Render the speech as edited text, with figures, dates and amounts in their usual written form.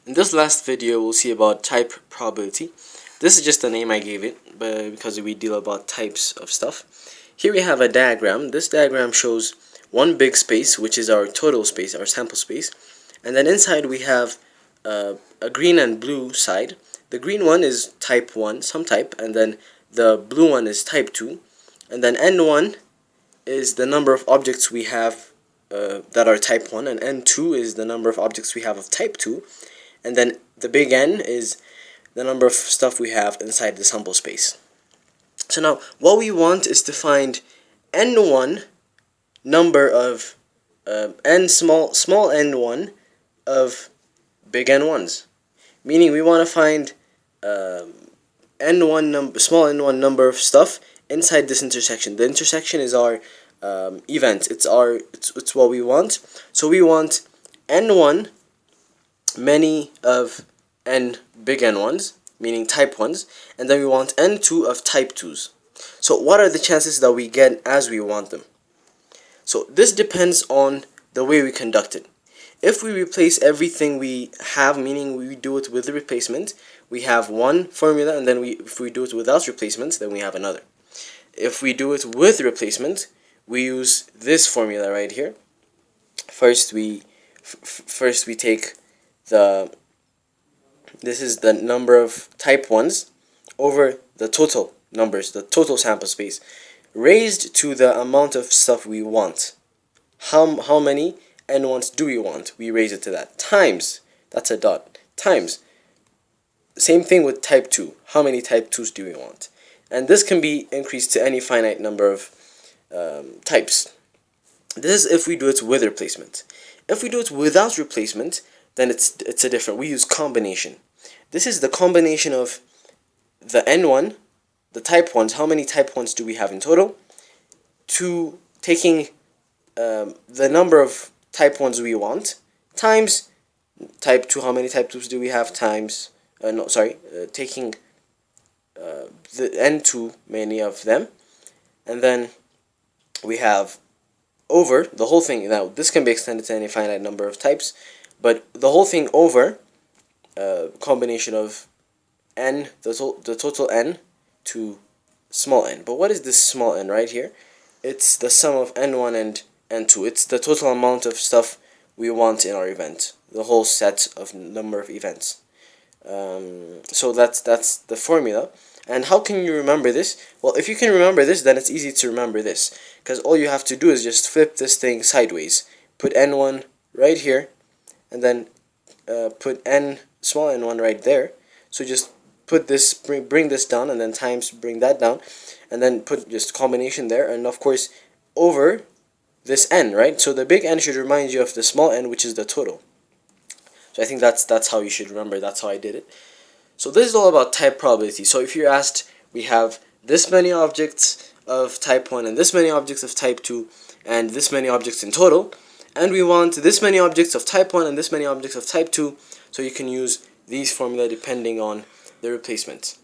In this last video, we'll see about type probability. This is just the name I gave it, but because we deal about types of stuff. Here we have a diagram. This diagram shows one big space, which is our total space, our sample space, and then inside we have a green and blue side. The green one is type 1, some type, and then the blue one is type 2, and then N1 is the number of objects we have that are type 1, and N2 is the number of objects we have of type 2, and then the big N is the number of stuff we have inside the sample space. So now what we want is to find N1 number of n small n1 of big N1s, meaning we want to find n1 number small n1 number of stuff inside this intersection. The intersection is our event. It's what we want. So we want n1 many of n big N1s, meaning type 1s, and then we want n2 of type 2s. So what are the chances that we get as we want them? So this depends on the way we conduct it. If we replace everything we have, meaning we do it with the replacement, we have one formula, and then if we do it without replacement, then we have another. If we do it with replacement, we use this formula right here. First we take this is the number of type 1s over the total numbers, the total sample space, raised to the amount of stuff we want. How many N1s do we want? We raise it to that. Times, that's a dot, times. Same thing with type 2. How many type 2s do we want? And this can be increased to any finite number of types. This is if we do it with replacement. If we do it without replacement, then it's a different. We use combination. This is the combination of the N1, the type 1s, how many type 1s do we have in total, to taking the number of type 1s we want, times type 2, how many type 2s do we have, times, taking the N2, many of them, and then we have over the whole thing. Now this can be extended to any finite number of types, but the whole thing over combination of n, the total n, to small n. But what is this small n right here? It's the sum of n1 and n2. It's the total amount of stuff we want in our event, the whole set of number of events. So that's the formula. And how can you remember this? Well, if you can remember this, then it's easy to remember this, because all you have to do is just flip this thing sideways. Put n1 right here, and then put small n1 right there. So just put this, bring this down, and then times, bring that down, and then put just combination there, and of course over this n, right? So the big N should remind you of the small n, which is the total. So I think that's how you should remember. That's how I did it. So this is all about type probability. So if you're asked, we have this many objects of type 1 and this many objects of type 2 and this many objects in total, and we want this many objects of type 1 and this many objects of type 2, so you can use these formula depending on the replacement.